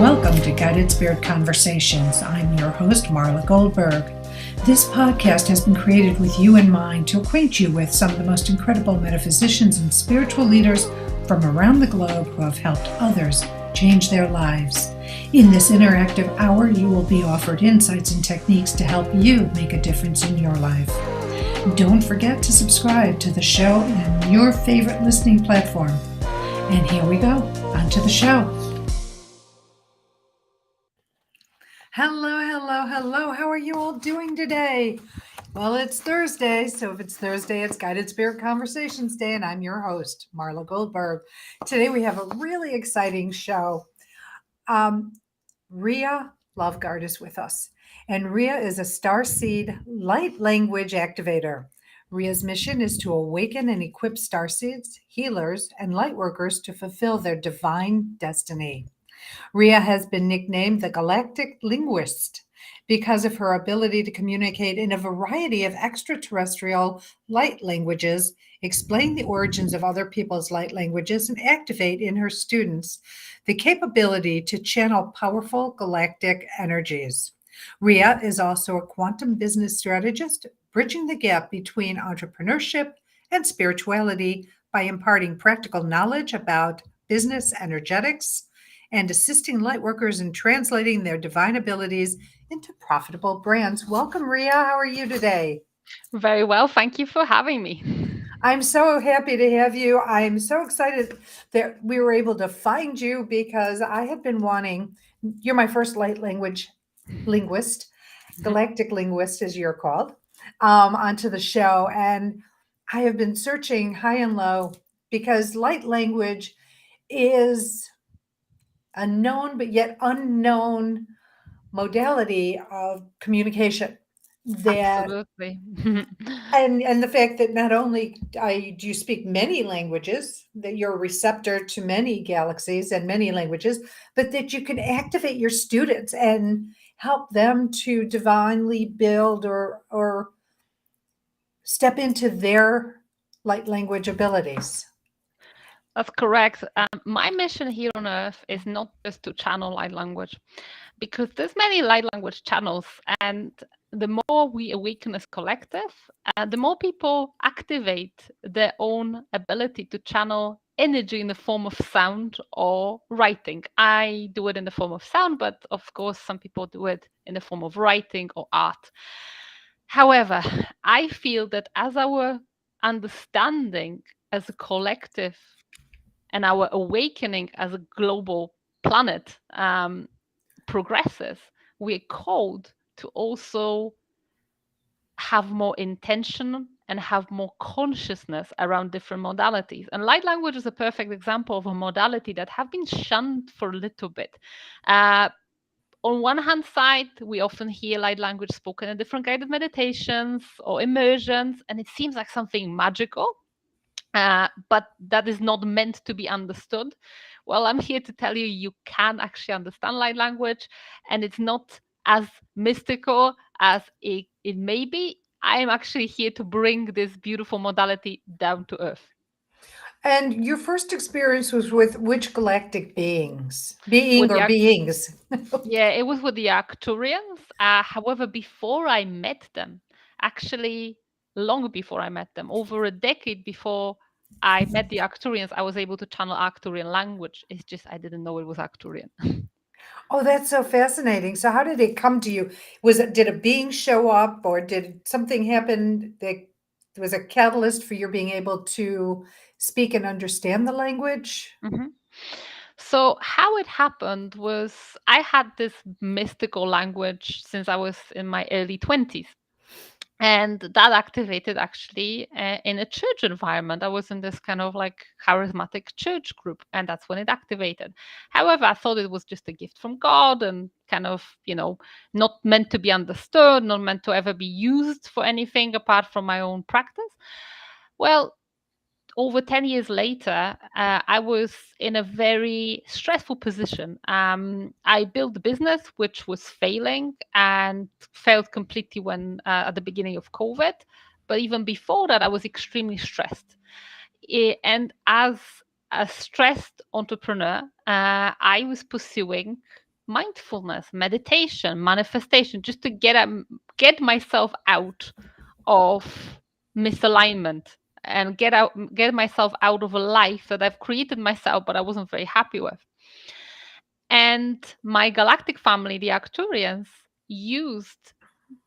Welcome to Guided Spirit Conversations. I'm your host, Marla Goldberrg. This podcast has been created with you in mind to acquaint you with some of the most incredible metaphysicians and spiritual leaders from around the globe who have helped others change their lives. In this interactive hour, you will be offered insights and techniques to help you make a difference in your life. Don't forget to subscribe to the show on your favorite listening platform. And here we go, on to the show. Hello. How are you all doing today? Well, it's Thursday, so if it's Thursday, it's Guided Spirit Conversations Day, and I'm your host, Marla Goldberrg. Today we have a really exciting show. Riya Loveguard is with us, and Riya is a Starseed Light Language Activator. Riya's mission is to awaken and equip Starseeds, healers, and Lightworkers to fulfill their divine destiny. Riya has been nicknamed the Galactic linguist because of her ability to communicate in a variety of extraterrestrial light languages, explain the origins of other people's light languages, and activate in her students the capability to channel powerful galactic energies. Riya is also a quantum business strategist, bridging the gap between entrepreneurship and spirituality by imparting practical knowledge about business energetics and assisting lightworkers in translating their divine abilities into profitable brands. Welcome, Riya. How are you today? Very well. Thank you for having me. I'm so happy to have you. I'm so excited that we were able to find you because I had been wanting, you're my first light language linguist, galactic linguist, as you're called, onto the show. And I have been searching high and low because light language is a known but yet unknown modality of communication that Absolutely. and the fact that not only do you speak many languages, that you're a receptor to many galaxies and many languages, but that you can activate your students and help them to divinely build or step into their light language abilities. That's correct. My mission here on Earth is not just to channel light language, because there's many light language channels, and the more we awaken as collective, the more people activate their own ability to channel energy in the form of sound or writing. I do it in the form of sound, but of course, some people do it in the form of writing or art. However, I feel that as our understanding as a collective and our awakening as a global planet progresses, we're called to also have more intention and have more consciousness around different modalities. And light language is a perfect example of a modality that have been shunned for a little bit. On one hand side, we often hear light language spoken in different guided meditations or immersions, and it seems like something magical, but that is not meant to be understood. Well, I'm here to tell you, you can actually understand light language, and it's not as mystical as it may be. I'm actually here to bring this beautiful modality down to earth. And your first experience was with which galactic beings? With the Beings? Yeah, it was with the Arcturians. However, before I met them, actually, long before I met them, over a decade before I met the Arcturians, I was able to channel Arcturian language. It's just I didn't know it was Arcturian. Oh, that's so fascinating. So how did it come to you? Did a being show up or did something happen that was a catalyst for your being able to speak and understand the language? hmm So, how it happened was I had this mystical language since I was in my early 20s. And that activated actually in a church environment. I was in this kind of like charismatic church group, and that's when it activated. However, I thought it was just a gift from God and kind of, not meant to be understood, not meant to ever be used for anything apart from my own practice. Well, over 10 years later, I was in a very stressful position. I built a business which was failing and failed completely when at the beginning of COVID. But even before that, I was extremely stressed. And as a stressed entrepreneur, I was pursuing mindfulness, meditation, manifestation, just to get myself out of misalignment and get myself out of a life that I've created myself, but I wasn't very happy with. And my galactic family, the Arcturians, used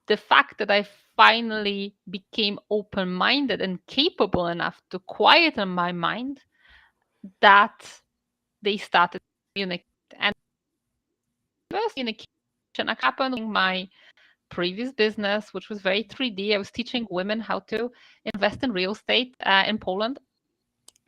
the fact that I finally became open minded and capable enough to quieten my mind, that they started to communicate. And first communication happened in my previous business, which was very 3D. I was teaching women how to invest in real estate in Poland.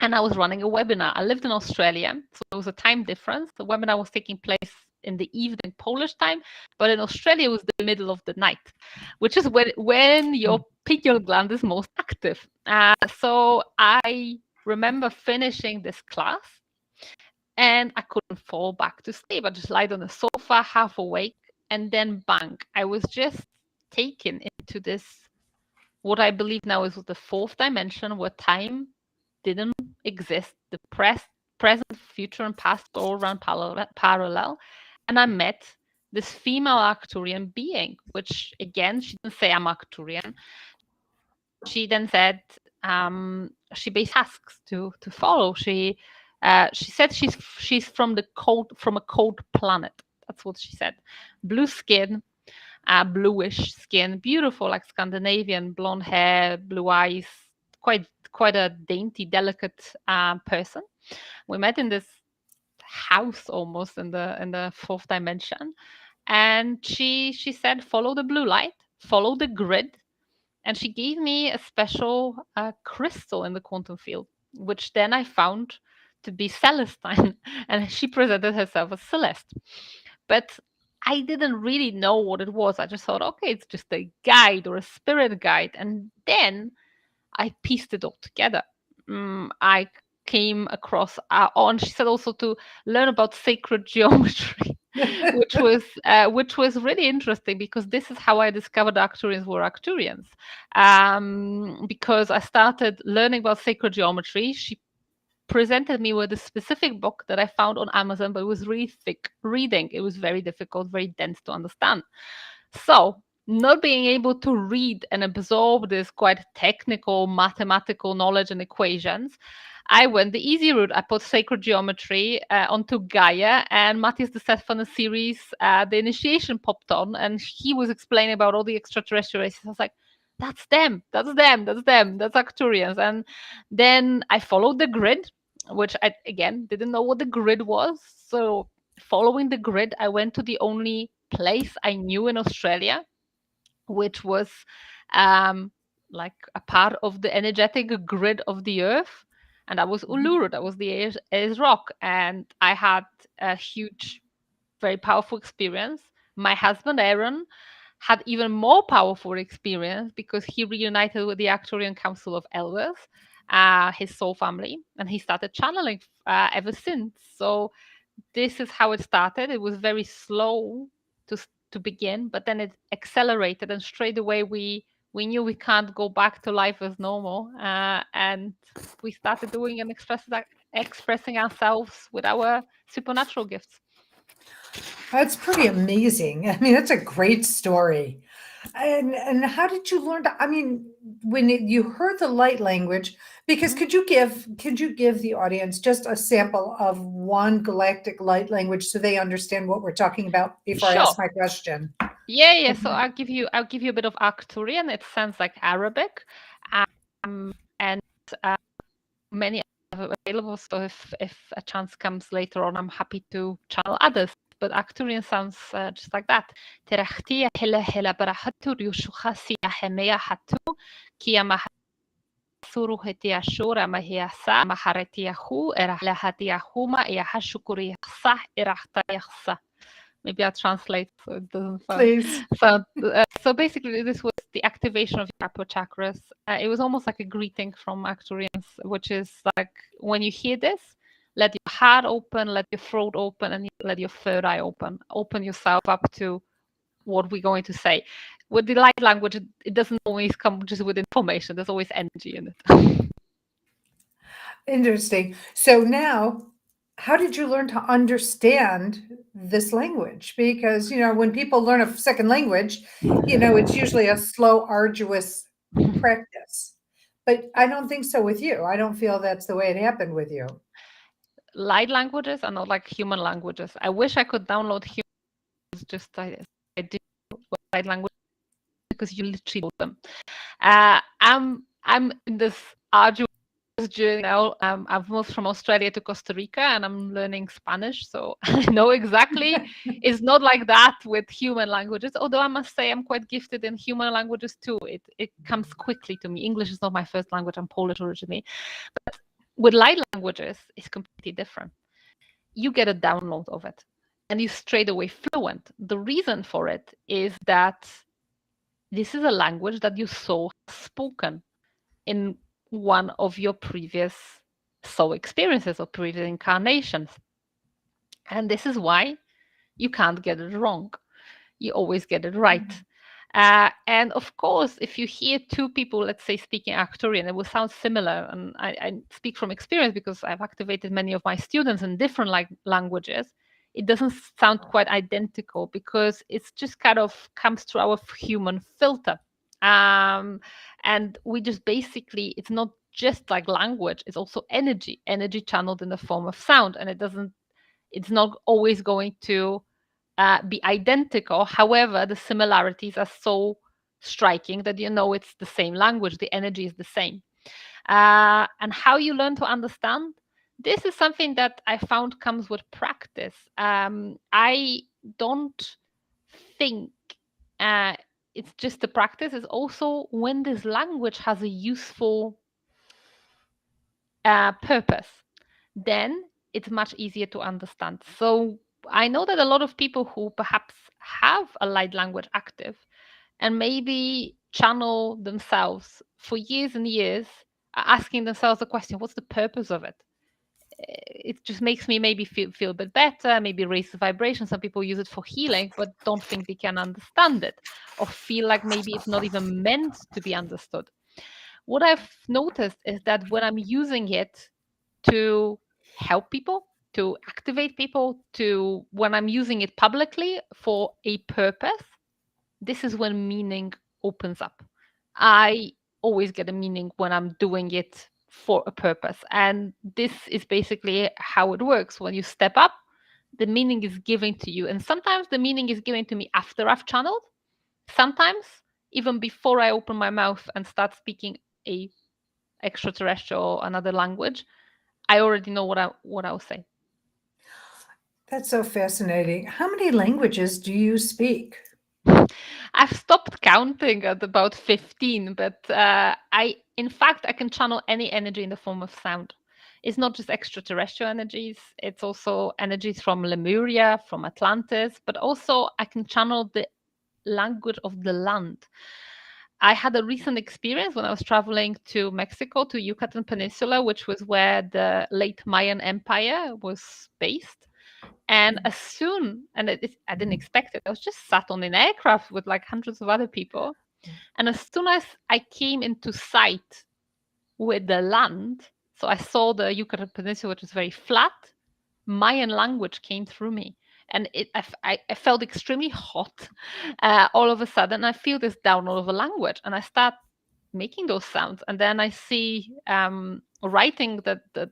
And I was running a webinar. I lived in Australia, so there was a time difference. The webinar was taking place in the evening Polish time, but in Australia it was the middle of the night, which is when your pineal gland is most active. So I remember finishing this class and I couldn't fall back to sleep. I just lied on the sofa, half awake, and then bang, I was just taken into this, what I believe now is the fourth dimension, where time didn't exist. The present, future, and past all around parallel. And I met this female Arcturian being, which again, she didn't say I'm Arcturian. She then said she based tasks to follow. She said she's from a cold planet. That's what she said. Blue skin, bluish skin, beautiful, like Scandinavian, blonde hair, blue eyes, quite a dainty, delicate person. We met in this house almost in the fourth dimension, and she said, follow the blue light, follow the grid, and she gave me a special crystal in the quantum field, which then I found to be Celestine, and she presented herself as Celeste. But I didn't really know what it was. I just thought, okay, it's just a guide or a spirit guide. And then I pieced it all together. I came across, she said also to learn about sacred geometry, which was really interesting, because this is how I discovered Arcturians were Arcturians. Because I started learning about sacred geometry. She presented me with a specific book that I found on Amazon, but it was really thick reading. It was very difficult, very dense to understand. So, not being able to read and absorb this quite technical mathematical knowledge and equations, I went the easy route. I put sacred geometry onto Gaia, and Matthias de Stefano series, the initiation popped on, and he was explaining about all the extraterrestrial races. I was like, that's them, that's Arcturians. And then I followed the grid, which I, again, didn't know what the grid was. So following the grid, I went to the only place I knew in Australia, which was like a part of the energetic grid of the Earth. And that was Uluru, that was the Ayers Rock. And I had a huge, very powerful experience. My husband, Aaron, had even more powerful experience, because he reunited with the Arcturian Council of Elders, his soul family, and he started channeling ever since. So this is how it started. It was very slow to begin, but then it accelerated, and straight away we knew we can't go back to life as normal, and we started doing and expressing ourselves with our supernatural gifts. That's pretty amazing. I mean, that's a great story. And how did you learn to, I mean, when you heard the light language, because could you give the audience just a sample of one galactic light language so they understand what we're talking about before I ask my question? Yeah. So I'll give you a bit of Arcturian. It sounds like Arabic, and many are available. So if a chance comes later on, I'm happy to channel others. But Arcturian sounds just like that. Terachtia hela hela barahatu ryushucha siya hemea hatu kia mahasuru hetia shura mahiasa maharetia hu erahla hatia huma iahashukuri yachsa erachta yachsa. Maybe I'll translate so it doesn't sound. So basically, this was the activation of your upper chakras. It was almost like a greeting from Arcturians, which is like, when you hear this, let your heart open, let your throat open, and let your third eye open. Open yourself up to what we're going to say. With the light language, it doesn't always come just with information. There's always energy in it. Interesting. So now, how did you learn to understand this language? Because, when people learn a second language, it's usually a slow, arduous practice. But I don't think so with you. I don't feel that's the way it happened with you. Light languages are not like human languages. I wish I could download human languages, just I do light language because you literally know them. I'm in this arduous journey now. I've moved from Australia to Costa Rica and I'm learning Spanish, so I know exactly. It's not like that with human languages, although I must say I'm quite gifted in human languages too. It comes quickly to me. English is not my first language. I'm Polish originally. But with light languages, it's completely different. You get a download of it and you straight away fluent. The reason for it is that this is a language that you saw spoken in one of your previous soul experiences or previous incarnations. And this is why you can't get it wrong. You always get it right. And of course, if you hear two people, let's say, speaking Arcturian, it will sound similar. And I speak from experience because I've activated many of my students in different languages. It doesn't sound quite identical because it's just kind of comes through our human filter. And we just basically, it's not just like language, it's also energy channeled in the form of sound. And it's not always going to be identical. However, the similarities are so striking that it's the same language, the energy is the same. And how you learn to understand, this is something that I found comes with practice. I don't think it's just the practice, it's also when this language has a useful purpose, then it's much easier to understand. So I know that a lot of people who perhaps have a light language active and maybe channel themselves for years and years are asking themselves the question, what's the purpose of it? It just makes me maybe feel a bit better, maybe raise the vibration. Some people use it for healing, but don't think they can understand it or feel like maybe it's not even meant to be understood. What I've noticed is that when I'm using it to help people, to activate people, when I'm using it publicly for a purpose, this is when meaning opens up. I always get a meaning when I'm doing it for a purpose. And this is basically how it works. When you step up, the meaning is given to you. And sometimes the meaning is given to me after I've channeled. Sometimes even before I open my mouth and start speaking a extraterrestrial, another language, I already know what I'll say. That's so fascinating. How many languages do you speak? I've stopped counting at about 15, but in fact, I can channel any energy in the form of sound. It's not just extraterrestrial energies, it's also energies from Lemuria, from Atlantis, but also I can channel the language of the land. I had a recent experience when I was traveling to Mexico, to Yucatan Peninsula, which was where the late Mayan Empire was based. And as soon, I didn't expect it, I was just sat on an aircraft with like hundreds of other people. And as soon as I came into sight with the land, so I saw the Yucatan Peninsula, which is very flat, Mayan language came through me. And I felt extremely hot all of a sudden. I feel this download of a language and I start making those sounds. And then I see writing that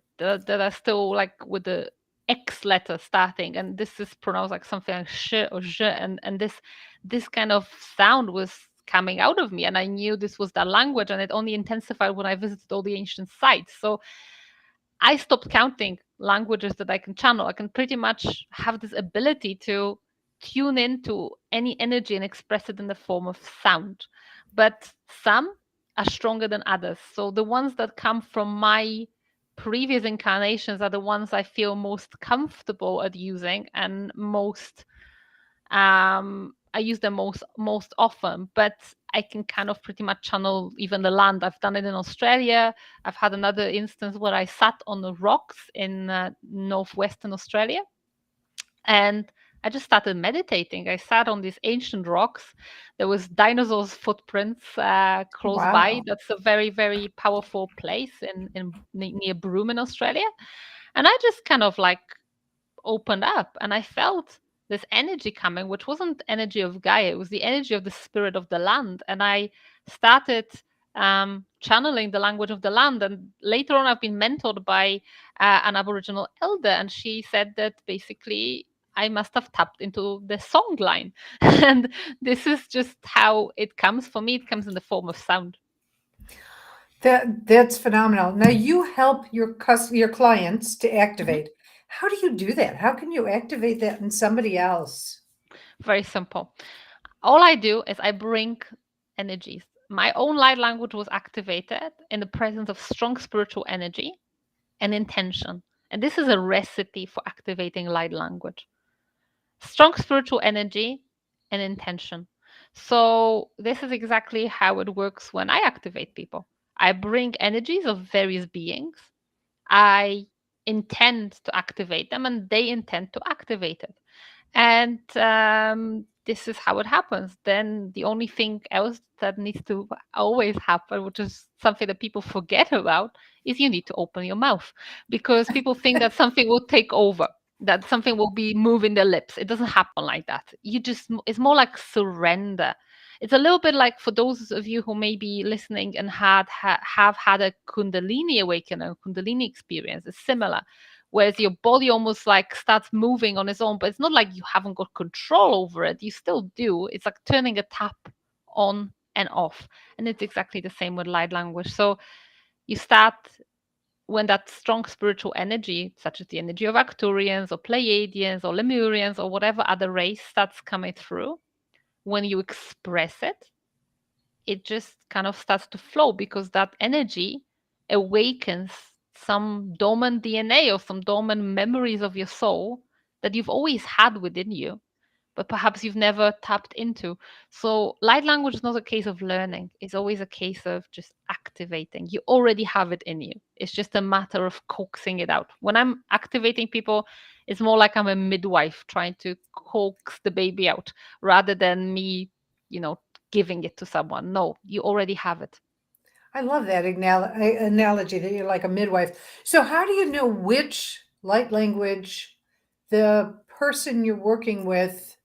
are still like with the X letter starting. And this is pronounced like something like sh or je. And this kind of sound was coming out of me. And I knew this was that language. And it only intensified when I visited all the ancient sites. So I stopped counting languages that I can channel. I can pretty much have this ability to tune into any energy and express it in the form of sound. But some are stronger than others. So the ones that come from my previous incarnations are the ones I feel most comfortable at using and most I use them most often, but I can kind of pretty much channel even the land. I've done it in Australia. I've had another instance where I sat on the rocks in northwestern Australia, and I just started meditating. I sat on these ancient rocks. There was dinosaurs' footprints close by. Wow. That's a very, very powerful place near Broome in Australia. And I just kind of like opened up and I felt this energy coming, which wasn't energy of Gaia, it was the energy of the spirit of the land. And I started channeling the language of the land. And later on, I've been mentored by an Aboriginal elder, and she said that basically I must have tapped into the song line. And this is just how it comes for me. It comes in the form of sound. That's phenomenal. Now you help your clients to Mhm. activate. How do you do that? How can you activate that in somebody else? Very simple. All I do is I bring energies. My own light language was activated in the presence of strong spiritual energy and intention. And this is a recipe for activating light language: strong spiritual energy and intention. So, this is exactly how it works when I activate people. I bring energies of various beings. I intend to activate them, and they intend to activate it. And this is how it happens. Then the only thing else that needs to always happen, which is something that people forget about, is you need to open your mouth, because people think that something will take over, that something will be moving their lips. It doesn't happen like that. It's more like surrender. It's a little bit like, for those of you who may be listening and have had a Kundalini awakening, a Kundalini experience. It's similar, whereas your body almost like starts moving on its own, but it's not like you haven't got control over it. You still do. It's like turning a tap on and off. And it's exactly the same with light language. So you start when that strong spiritual energy, such as the energy of Arcturians or Pleiadians or Lemurians or whatever other race, starts coming through. When you express it, it just kind of starts to flow, because that energy awakens some dormant DNA or some dormant memories of your soul that you've always had within you, but perhaps you've never tapped into. So, light language is not a case of learning, it's always a case of just activating. You already have it in you. It's just a matter of coaxing it out. When I'm activating people, it's more like I'm a midwife trying to coax the baby out, rather than me, you know, giving it to someone. No, you already have it. I love that analogy that you're like a midwife. So how do you know which light language the person you're working with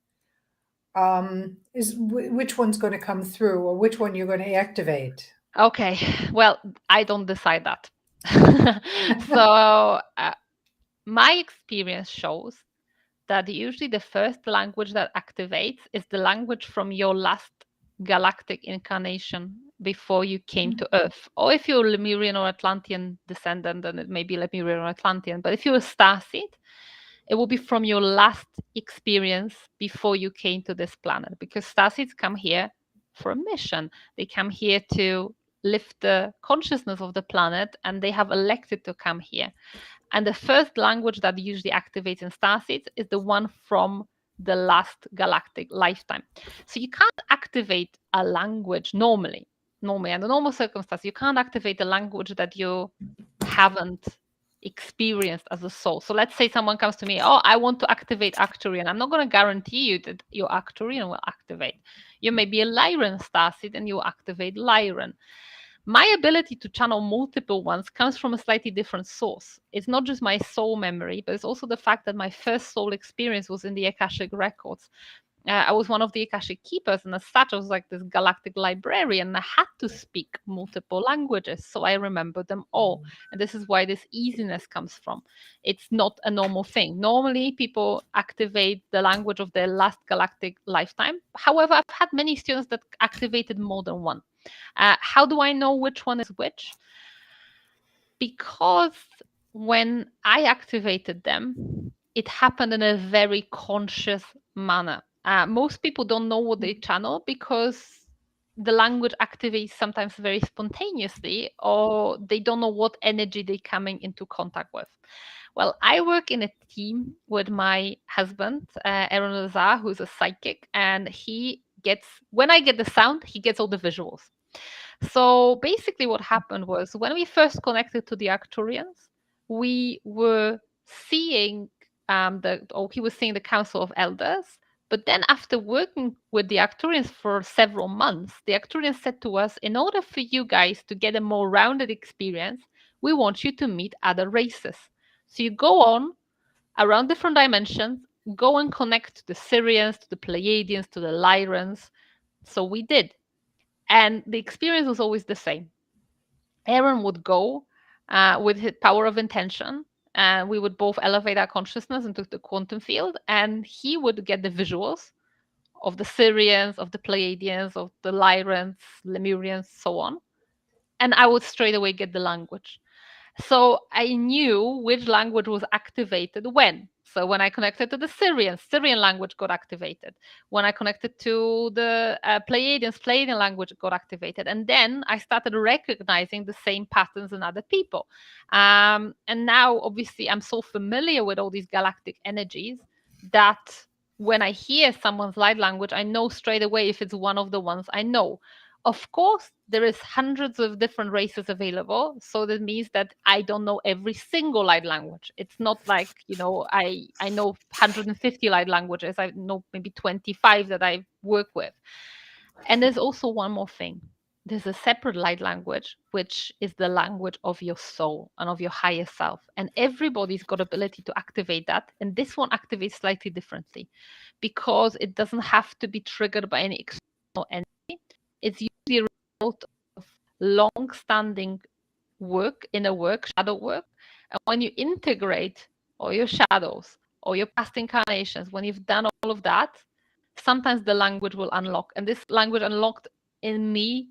which one's going to come through or which one you're going to activate? Okay, well, I don't decide that. So, my experience shows that usually the first language that activates is the language from your last galactic incarnation before you came to Earth. Or if you're Lemurian or Atlantean descendant, then it may be Lemurian or Atlantean. But if you're a starseed, it will be from your last experience before you came to this planet, because starseeds come here for a mission. They come here to lift the consciousness of the planet, and they have elected to come here. And the first language that usually activates in starseeds is the one from the last galactic lifetime. So you can't activate a language normally. Normally, under normal circumstances, you can't activate a language that you haven't experienced as a soul. So let's say someone comes to me, oh, I want to activate Arcturian. I'm not going to guarantee you that your Arcturian will activate. You may be a Lyran starseed and you activate Lyran. My ability to channel multiple ones comes from a slightly different source. It's not just my soul memory, but it's also the fact that my first soul experience was in the Akashic records. I was one of the Akashic keepers, and as such, I was like this galactic librarian. I had to speak multiple languages, so I remember them all. And this is why this easiness comes from. It's not a normal thing. Normally, people activate the language of their last galactic lifetime. However, I've had many students that activated more than one. How do I know which one is which? Because when I activated them, it happened in a very conscious manner. Most people don't know what they channel, because the language activates sometimes very spontaneously, or they don't know what energy they're coming into contact with. Well, I work in a team with my husband, Aaron Lazar, who's a psychic, and he gets, when I get the sound, he gets all the visuals. So basically, what happened was, when we first connected to the Arcturians, we were seeing he was seeing the Council of Elders. But then, after working with the Arcturians for several months, the Arcturians said to us, in order for you guys to get a more rounded experience, we want you to meet other races. So you go on around different dimensions go and connect to the Syrians, to the Pleiadians, to the Lyrans. So we did. And the experience was always the same. Aaron would go with his power of intention, and we would both elevate our consciousness into the quantum field, and he would get the visuals of the Syrians, of the Pleiadians, of the Lyrans, Lemurians, so on. And I would straight away get the language. So I knew which language was activated when. So when I connected to the Syrians, Syrian language got activated. When I connected to the Pleiadians, Pleiadian language got activated. And then I started recognizing the same patterns in other people. And now, obviously, I'm so familiar with all these galactic energies that when I hear someone's light language, I know straight away if it's one of the ones I know. Of course, there is hundreds of different races available, so that means that I don't know every single light language. It's not like, I know 150 light languages. I know maybe 25 that I work with. And there's also one more thing. There's a separate light language, which is the language of your soul and of your higher self. And everybody's got ability to activate that. And this one activates slightly differently because it doesn't have to be triggered by any external entity. It's usually a result of long-standing work, inner work, shadow work. And when you integrate all your shadows or your past incarnations, when you've done all of that, sometimes the language will unlock. And this language unlocked in me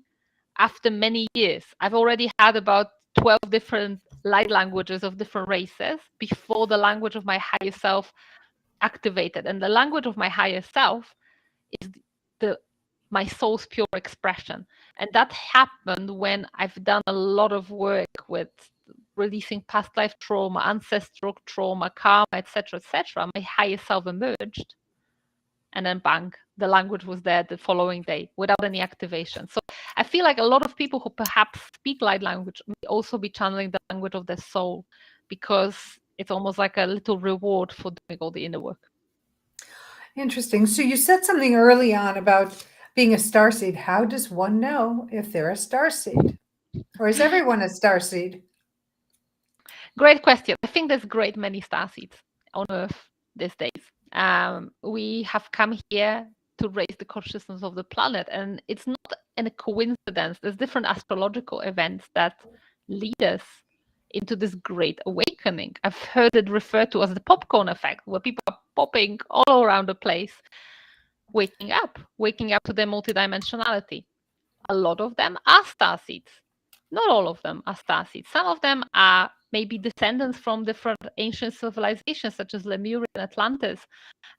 after many years. I've already had about 12 different light languages of different races before the language of my higher self activated. And the language of my higher self is my soul's pure expression. And that happened when I've done a lot of work with releasing past life trauma, ancestral trauma, karma, etc., etc. My higher self emerged, and then bang, the language was there the following day without any activation. So I feel like a lot of people who perhaps speak light language may also be channeling the language of their soul, because it's almost like a little reward for doing all the inner work. Interesting. So you said something early on about being a starseed. How does one know if they're a starseed? Or is everyone a starseed? Great question. I think there's great many starseeds on Earth these days. We have come here to raise the consciousness of the planet, and it's not a coincidence. There's different astrological events that lead us into this great awakening. I've heard it referred to as the popcorn effect, where people are popping all around the place, waking up to their multidimensionality. A lot of them are starseeds. Not all of them are starseeds. Some of them are maybe descendants from different ancient civilizations, such as Lemurian Atlantis,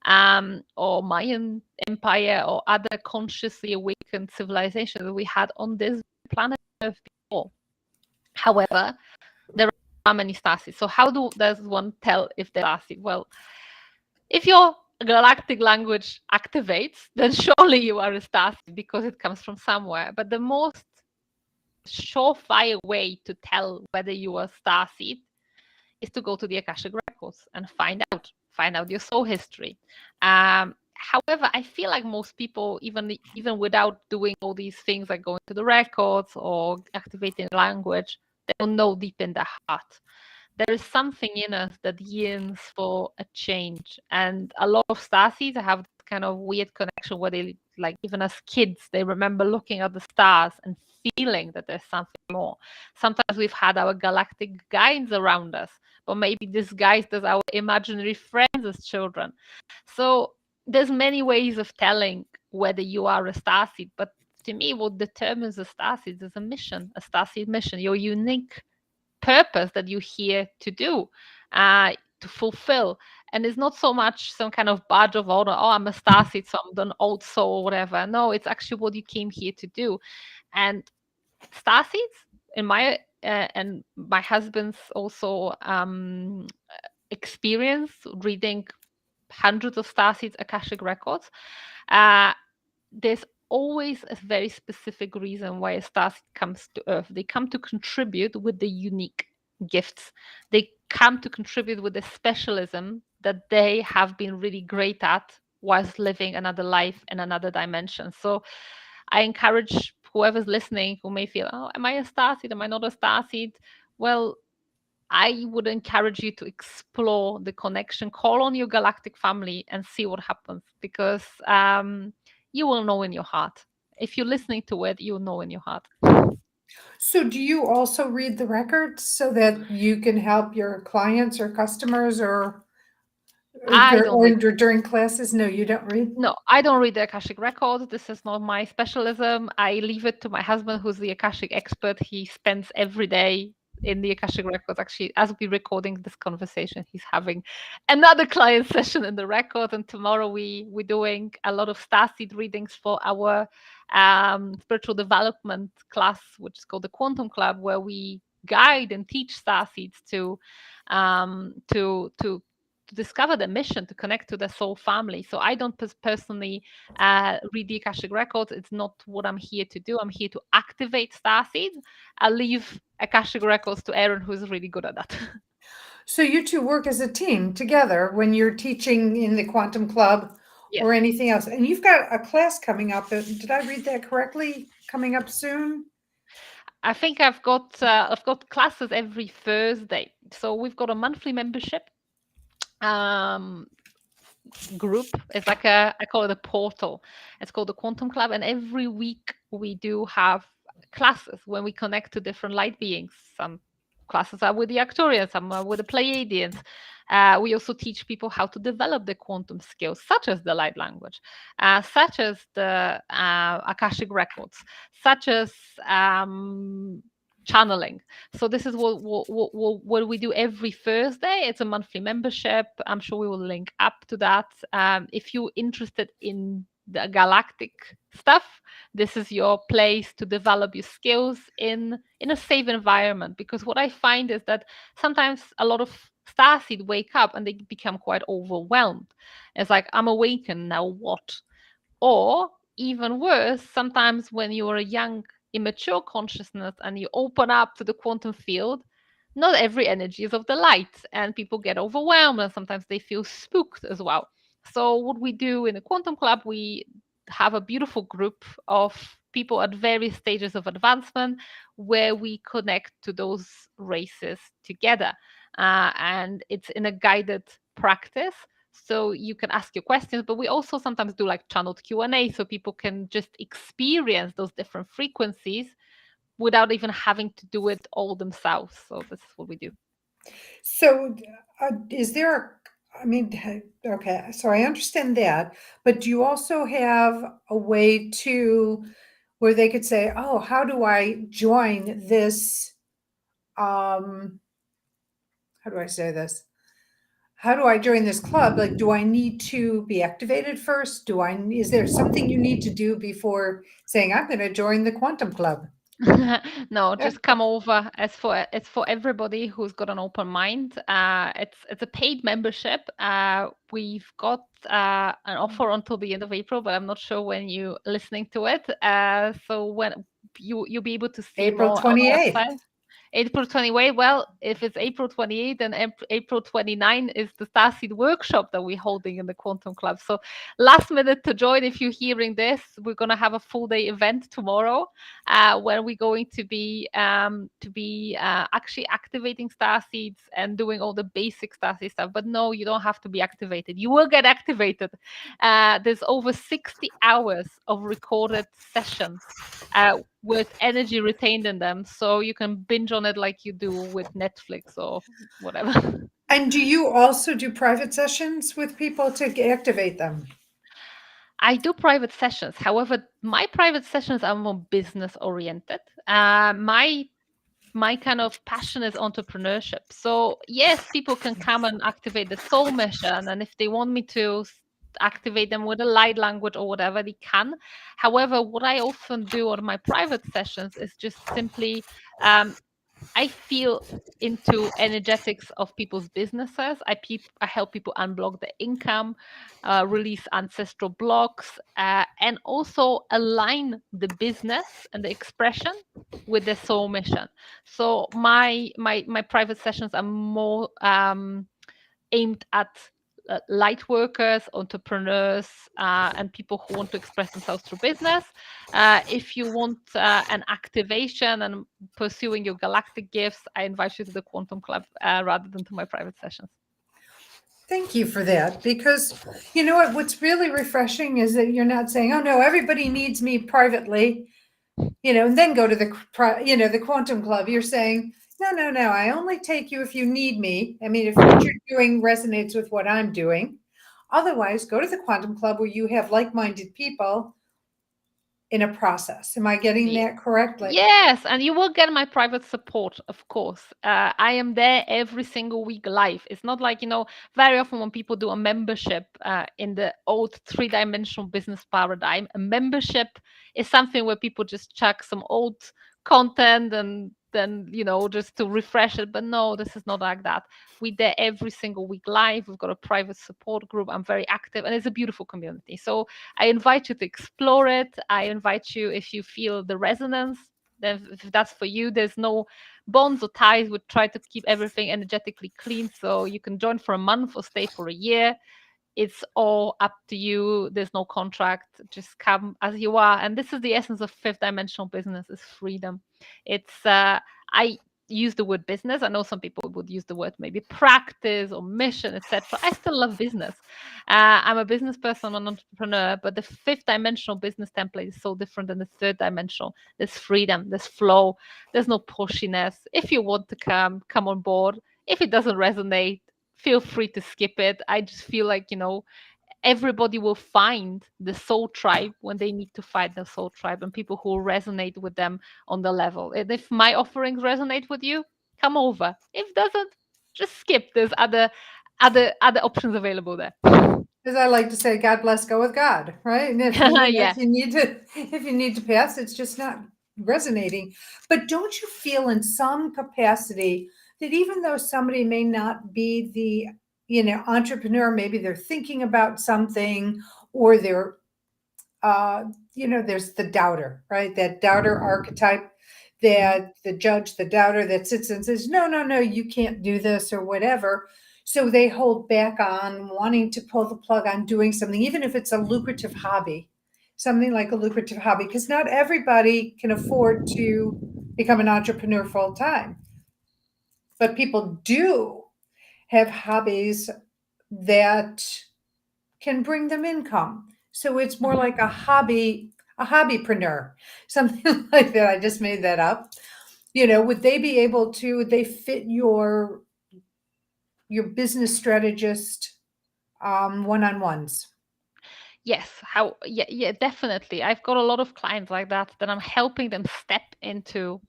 or Mayan Empire, or other consciously awakened civilizations that we had on this planet Earth before. However, there are many starseeds. So how does one tell if they're starseed? Well, if your galactic language activates, then surely you are a starseed because it comes from somewhere. But the most surefire way to tell whether you are starseed is to go to the Akashic records and find out your soul history. However, I feel like most people, even without doing all these things like going to the records or activating language, they don't know deep in their heart. There is something in us that yearns for a change. And a lot of starseeds have this kind of weird connection where they, like, even as kids, they remember looking at the stars and feeling that there's something more. Sometimes we've had our galactic guides around us, but maybe disguised as our imaginary friends as children. So there's many ways of telling whether you are a starseed, but to me, what determines a starseed is a mission, a starseed mission, your unique purpose that you're here to do, to fulfill. And it's not so much some kind of badge of honor, oh, I'm a starseed, so I'm an old soul or whatever. No, it's actually what you came here to do. And starseeds, in my and my husband's also experience reading hundreds of starseeds Akashic records, there's always a very specific reason why a starseed comes to Earth. They come to contribute with the unique gifts. They come to contribute with the specialism that they have been really great at whilst living another life in another dimension. So I encourage whoever's listening who may feel, oh, am I a starseed? Am I not a starseed? Well, I would encourage you to explore the connection, call on your galactic family and see what happens, because you will know in your heart. If you're listening to it, you'll know in your heart. So, do you also read the records so that you can help your clients or customers, I don't or read. during classes? No, you don't read. No, I don't read the Akashic records. This is not my specialism. I leave it to my husband, who's the Akashic expert. He spends every day in the Akashic records. Actually, as we're recording this conversation, he's having another client session in the record. And tomorrow we're doing a lot of starseed readings for our spiritual development class, which is called the Quantum Club, where we guide and teach starseeds to discover the mission, to connect to the soul family. So I don't personally read the Akashic records. It's not what I'm here to do. I'm here to activate starseeds. I'll leave Akashic records to Aaron, who's really good at that. So, you two work as a team together when you're teaching in the Quantum Club Yes. or anything else. And you've got a class coming up. Did I read that correctly? Coming up soon? I think I've got classes every Thursday. So we've got a monthly membership group. It's like I call it a portal. It's called the Quantum Club, and every week we do have classes when we connect to different light beings. Some classes are with the Arcturians, some are with the Pleiadians. We also teach people how to develop the quantum skills, such as the light language, such as the Akashic records, such as channeling. So this is what we do every Thursday. It's a monthly membership. I'm sure we will link up to that. If you're interested in the galactic stuff, this is your place to develop your skills in a safe environment. Because what I find is that sometimes a lot of starseed wake up and they become quite overwhelmed. It's like, I'm awakened, now what? Or even worse, sometimes when you're a young, immature consciousness and you open up to the quantum field, not every energy is of the light, and people get overwhelmed and sometimes they feel spooked as well. So, what we do in the Quantum Club, we have a beautiful group of people at various stages of advancement where we connect to those races together. And it's in a guided practice, so you can ask your questions, but we also sometimes do like channeled Q&A, so people can just experience those different frequencies without even having to do it all themselves. So this is what we do. So, is there, I mean, okay, so I understand that, but do you also have a way to where they could say, oh, how do I join this? How do I say this? How do I join this club? Like, do I need to be activated first? Is there something you need to do before saying, I'm going to join the Quantum Club? No, just come over. It's for everybody who's got an open mind. It's a paid membership. We've got an offer until the end of April, but I'm not sure when you're listening to it. So when you'll be able to see April more on our 28th. website. April 28th. Well, if it's April 28th, then April 29th is the Starseed workshop that we're holding in the Quantum Club. So last minute to join. If you're hearing this, we're going to have a full day event tomorrow, where we're going to be actually activating starseeds and doing all the basic starseed stuff. But no, you don't have to be activated. You will get activated. There's over 60 hours of recorded sessions with energy retained in them, so you can binge on it like you do with Netflix or whatever. And do you also do private sessions with people to activate them? I do private sessions. However, my private sessions are more business oriented. My kind of passion is entrepreneurship. So yes, people can come and activate the soul mission, and if they want me to activate them with a light language or whatever, they can. However, what I often do on my private sessions is just simply I feel into energetics of people's businesses. I help people unblock their income, release ancestral blocks, and also align the business and the expression with their soul mission. So my private sessions are more aimed at light workers, entrepreneurs, and people who want to express themselves through business. If you want an activation and pursuing your galactic gifts, I invite you to the Quantum Club rather than to my private sessions. Thank you for that, because you know what? What's really refreshing is that you're not saying, "Oh no, everybody needs me privately," and then go to the quantum club. You're saying, "No, no, no. I only take you if you need me. I mean, if what you're doing resonates with what I'm doing. Otherwise, go to the quantum club where you have like-minded people in a process." Am I getting that correctly? Yes, and you will get my private support, of course. I am there every single week live. It's not like, very often when people do a membership in the old three-dimensional business paradigm, a membership is something where people just chuck some old content and then, just to refresh it. But no, this is not like that. We're there every single week live. We've got a private support group. I'm very active, and it's a beautiful community. So I invite you to explore it. I invite you, if you feel the resonance, then if that's for you, there's no bonds or ties. We try to keep everything energetically clean, so you can join for a month or stay for a year. It's all up to you. There's no contract. Just come as you are. And this is the essence of fifth dimensional business: is freedom. It's I use the word business. I know some people would use the word maybe practice or mission, etc. I still love business. I'm a business person, I'm an entrepreneur, but the fifth dimensional business template is so different than the third dimensional. There's freedom, there's flow, there's no pushiness. If you want to come on board. If it doesn't resonate, feel free to skip it. I just feel like, everybody will find the soul tribe when they need to find the soul tribe, and people who will resonate with them on the level. And if my offerings resonate with you, come over. If doesn't, just skip. There's other options available there. As I like to say, God bless, go with God, right? And if Yeah. if you need to pass, it's just not resonating. But don't you feel in some capacity that even though somebody may not be the, entrepreneur, maybe they're thinking about something, or they're there's the doubter, right? That doubter archetype, that the judge, the doubter that sits and says, no, no, no, you can't do this or whatever. So they hold back on wanting to pull the plug on doing something, even if it's a lucrative hobby, something like a lucrative hobby, because not everybody can afford to become an entrepreneur full time. But people do have hobbies that can bring them income. So it's more like a hobbypreneur, something like that. I just made that up. Would they be able to, would they fit your business strategist one-on-ones? Yes, yeah, definitely. I've got a lot of clients like that I'm helping them step into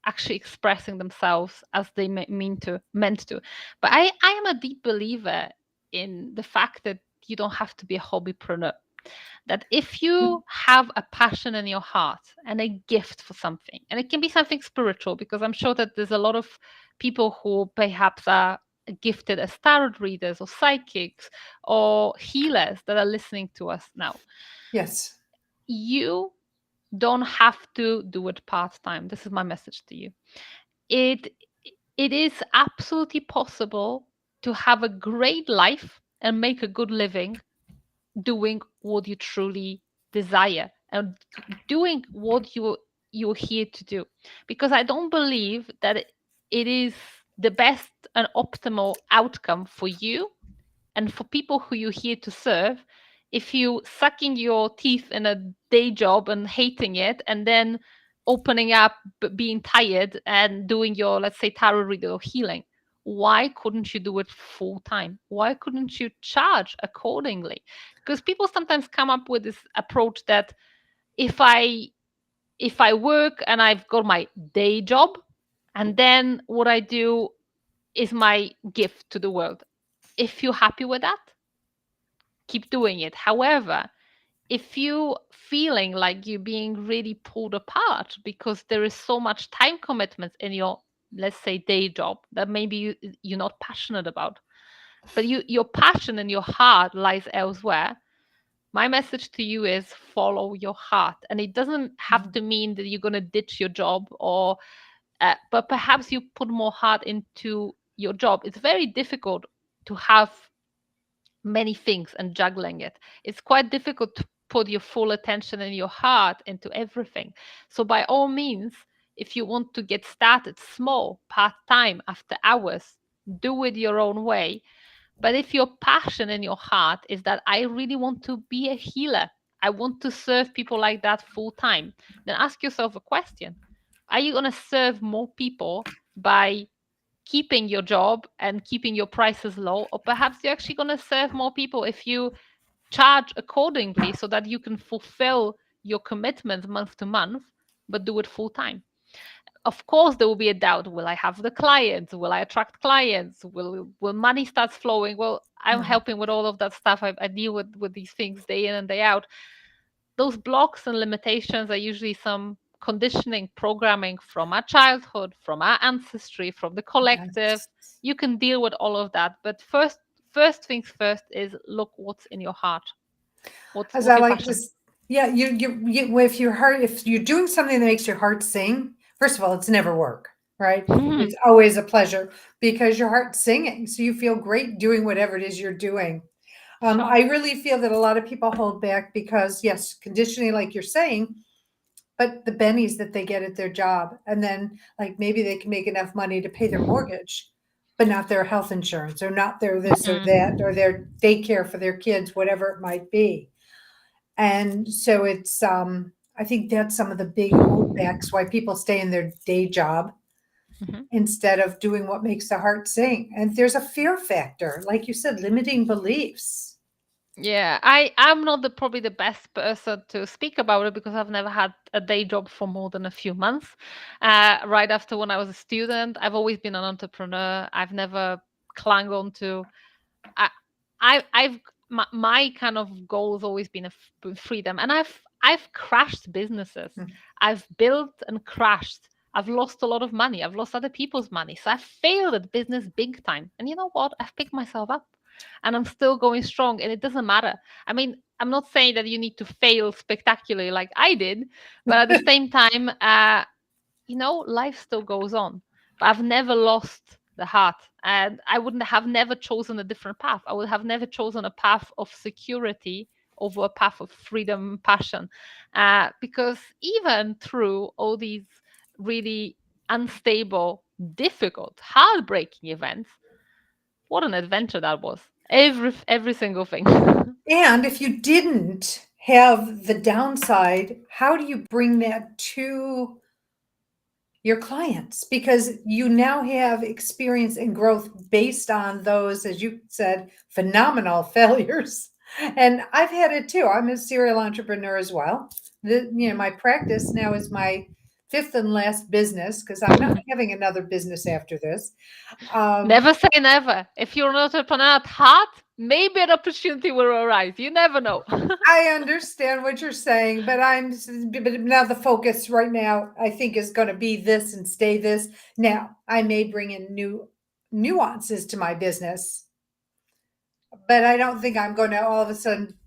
actually expressing themselves as they meant to. But I am a deep believer in the fact that you don't have to be a hobbypreneur. That if you have a passion in your heart and a gift for something, and it can be something spiritual, because I'm sure that there's a lot of people who perhaps are gifted as tarot readers or psychics or healers that are listening to us now. Yes. You don't have to do it part-time. This is my message to you. It it is absolutely possible to have a great life and make a good living doing what you truly desire and doing what you're here to do, because I don't believe that it is the best and optimal outcome for you and for people who you're here to serve if you sucking your teeth in a day job and hating it, and then opening up being tired and doing your, let's say, tarot reading or healing. Why couldn't you do it full time? Why couldn't you charge accordingly? Because people sometimes come up with this approach that if I work and I've got my day job, and then what I do is my gift to the world. If you're happy with that, keep doing it. However, if you feeling like you're being really pulled apart because there is so much time commitment in your, let's say, day job that maybe you're not passionate about, but your passion and your heart lies elsewhere, my message to you is follow your heart. And it doesn't have to mean that you're going to ditch your job, or but perhaps you put more heart into your job. It's very difficult to have many things and juggling it. It's quite difficult to put your full attention and your heart into everything. So, by all means, if you want to get started small, part time, after hours, do it your own way. But if your passion in your heart is that I really want to be a healer, I want to serve people like that full time, then ask yourself a question. Are you going to serve more people by keeping your job and keeping your prices low? Or perhaps you're actually going to serve more people if you charge accordingly so that you can fulfill your commitment month to month, but do it full time. Of course there will be a doubt. Will I have the clients? Will I attract clients? Will money start flowing? Well, I'm Yeah. helping with all of that stuff. I deal with these things day in and day out. Those blocks and limitations are usually some conditioning programming from our childhood, from our ancestry, from the collective. Yes. You can deal with all of that, but first things first is look what's in your heart. As What's I your like to, passion? yeah, if your heart, if you're doing something that makes your heart sing, first of all, it's never work, right? It's always a pleasure because your heart's singing. So you feel great doing whatever it is you're doing. Sure. I really feel that a lot of people hold back because, yes, conditioning, like you're saying, but the bennies that they get at their job, and then like maybe they can make enough money to pay their mortgage, but not their health insurance or not their this or that Mhm. or their daycare for their kids, whatever it might be. And so I think that's some of the big holdbacks why people stay in their day job Mhm. instead of doing what makes the heart sing. And there's a fear factor, like you said, limiting beliefs. Yeah, I'm not probably the best person to speak about it because I've never had a day job for more than a few months. Right after when I was a student, I've always been an entrepreneur. I've never clung on to. I, I've my kind of goal has always been freedom, and I've crashed businesses. Mm. I've built and crashed. I've lost a lot of money. I've lost other people's money. So I've failed at business big time. And you know what? I've picked myself up and I'm still going strong. And it doesn't matter. I mean, I'm not saying that you need to fail spectacularly like I did, but at the same time, life still goes on. But I've never lost the heart. And I wouldn't have never chosen a different path. I would have never chosen a path of security over a path of freedom and passion. Because even through all these really unstable, difficult, heartbreaking events, what an adventure that was. Every single thing. And if you didn't have the downside, how do you bring that to your clients? Because you now have experience and growth based on those, as you said, phenomenal failures. And I've had it too. I'm a serial entrepreneur as well. My practice now is my fifth and last business because I'm not having another business after this. Um, Never say never. If you're an entrepreneur at heart, maybe an opportunity will arise. You never know. I understand what you're saying, but now the focus right now, I think, is going to be this and stay this. Now, I may bring in new nuances to my business, but I don't think I'm going to all of a sudden,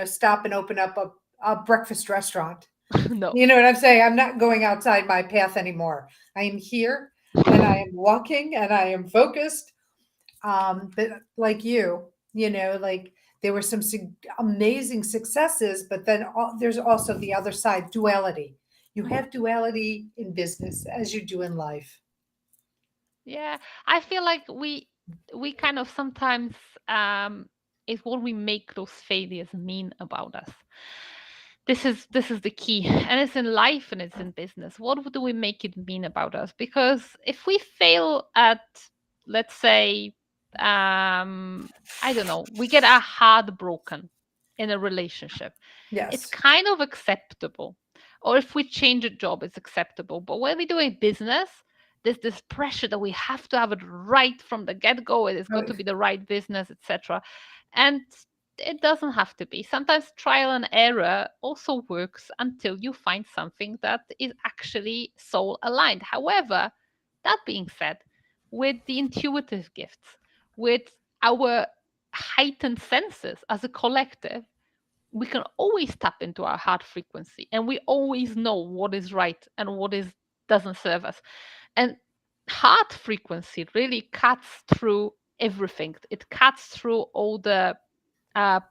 stop and open up a breakfast restaurant. No. You know what I'm saying? I'm not going outside my path anymore. I am here and I am walking and I am focused. But like like there were some amazing successes, but then there's also the other side, duality. You have duality in business as you do in life. Yeah, I feel like we kind of sometimes is what we make those failures mean about us. This is the key, and it's in life and it's in business. What do we make it mean about us? Because if we fail at, let's say, I don't know, we get our heart broken in a relationship, it's Yes. kind of acceptable. Or if we change a job, it's acceptable. But when we do a business, there's this pressure that we have to have it right from the get-go. It has got Oh, to be the right business, etc. And it doesn't have to be. Sometimes trial and error also works until you find something that is actually soul aligned. However, that being said, with the intuitive gifts, with our heightened senses as a collective, we can always tap into our heart frequency and we always know what is right and what is doesn't serve us. And heart frequency really cuts through everything. It cuts through all the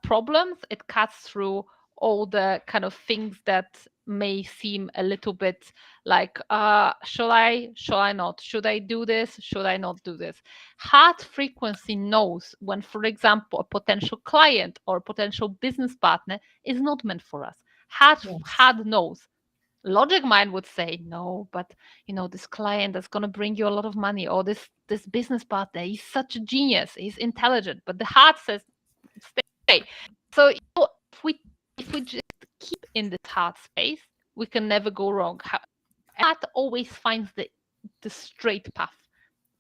problems. It cuts through all the kind of things that may seem a little bit like, should I not? Should I do this? Should I not do this? Heart frequency knows when, for example, a potential client or a potential business partner is not meant for us. Yes. Heart knows. Logic mind would say no, but this client that's going to bring you a lot of money, or this business partner, he's such a genius, he's intelligent, but the heart says stay. So if we just keep in this heart space, we can never go wrong. Heart always finds the straight path.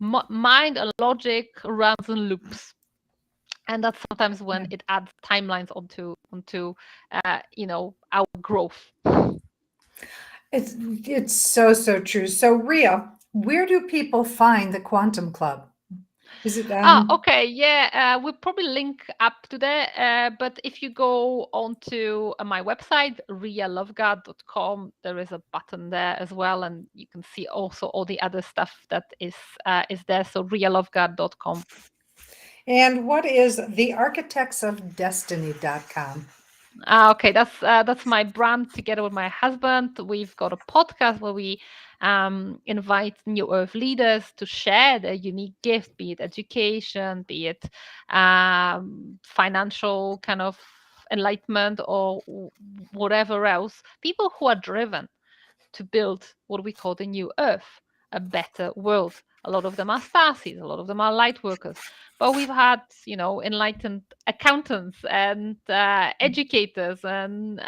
Mind and logic runs in loops, and that's sometimes when Yeah. it adds timelines onto our growth. It's so true. So Ria, where do people find the Quantum Club? Is it Okay, yeah, we'll probably link up to that. But if you go onto my website, riyaloveguard.com, there is a button there as well, and you can see also all the other stuff that is there. So riyaloveguard.com. and what is the Architects of Destiny.com? Okay, that's my brand together with my husband. We've got a podcast where we invite New Earth leaders to share their unique gift, be it education, be it financial kind of enlightenment, or whatever else. People who are driven to build what we call the new earth, a better world. A lot of them are starseeds, a lot of them are light workers. But we've had, enlightened accountants and educators and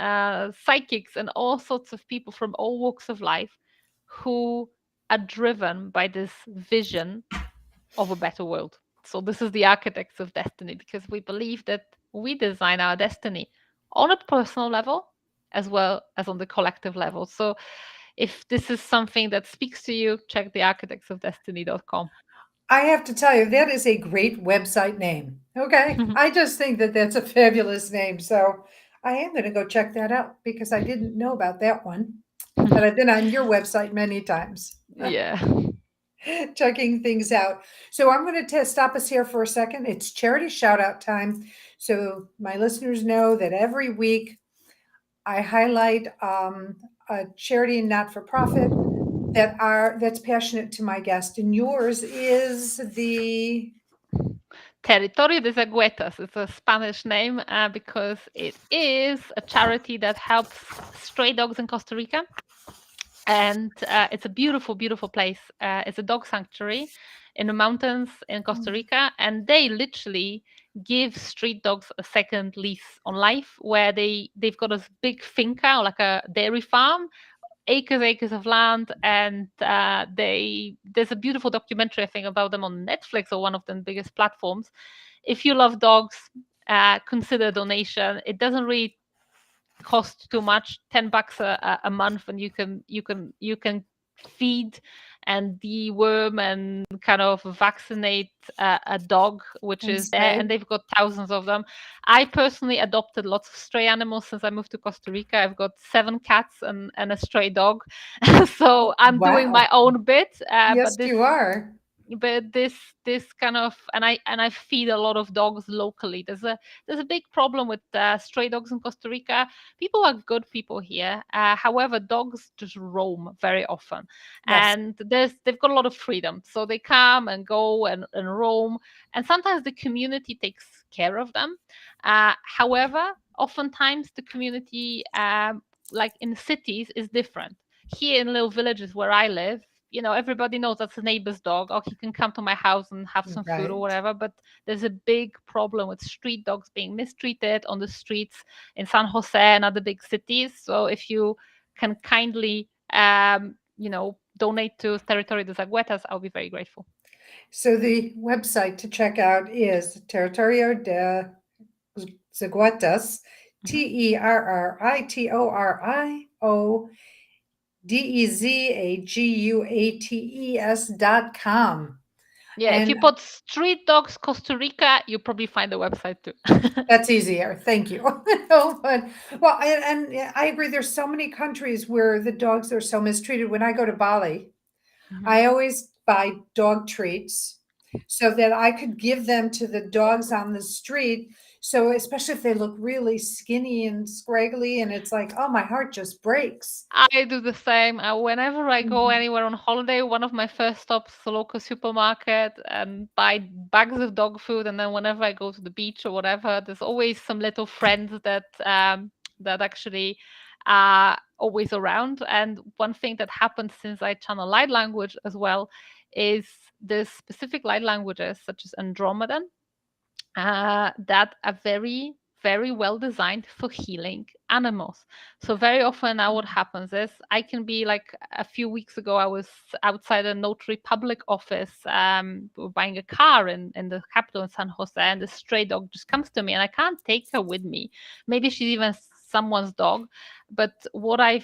psychics and all sorts of people from all walks of life who are driven by this vision of a better world. So this is the architects of destiny, because we believe that we design our destiny on a personal level as well as on the collective level. So if this is something that speaks to you, check the architectsofdestiny.com. I have to tell you, that is a great website name. Okay. I just think that that's a fabulous name. So I am going to go check that out because I didn't know about that one. But I've been on your website many times, Yeah. checking things out. So I'm going to stop us here for a second. It's charity shout out time. So my listeners know that every week I highlight a charity not for profit that's passionate to my guest, and yours is the Territorio de Zaguetas. It's a Spanish name because it is a charity that helps stray dogs in Costa Rica. And it's a beautiful, beautiful place. It's a dog sanctuary in the mountains in Costa Rica, and they literally give street dogs a second lease on life, where they've got a big finca, like a dairy farm, acres of land, and there's a beautiful documentary, I think, about them on Netflix, or one of the biggest platforms. If you love dogs, consider a donation. It doesn't really cost too much, $10 a month, and you can feed and deworm and kind of vaccinate a dog which and is there, and say, they've got thousands of them. I personally adopted lots of stray animals since I moved to Costa Rica. I've got 7 cats and a stray dog. So I'm doing wow, my own bit, yes, you are. but this kind of, and I feed a lot of dogs locally. There's a big problem with stray dogs in Costa Rica. People are good people here, however dogs just roam very often, Yes, and they've got a lot of freedom, so they come and go and roam, and sometimes the community takes care of them. However, oftentimes the community, like in cities, is different. Here in little villages where I live, everybody knows that's a neighbor's dog. Oh, he can come to my house and have some food or right. whatever. But there's a big problem with street dogs being mistreated on the streets in San Jose and other big cities. So if you can kindly, donate to Territorio de Zaguetas, I'll be very grateful. So the website to check out is Territorio de Zaguatas, Mhm. TerritorioDezaguates.com. Yeah, if you And put street dogs Costa Rica, you'll probably find the website too. that's easier. Thank you. No, but well, and I agree. There's so many countries where the dogs are so mistreated. When I go to Bali, Mhm. I always buy dog treats so that I could give them to the dogs on the street So especially if they look really skinny and scraggly, and it's like, oh, my heart just breaks. I do the same. Whenever I go Mhm. anywhere on holiday, one of my first stops is the local supermarket and buy bags of dog food. And then whenever I go to the beach or whatever, there's always some little friends that actually are always around. And one thing that happened since I channel light language as well is there's specific light languages such as Andromedan that are very, very well designed for healing animals. So very often now what happens is I can be like a few weeks ago, I was outside a notary public office, we were buying a car in the capital in San Jose, and the stray dog just comes to me and I can't take her with me. Maybe she's even someone's dog, but what I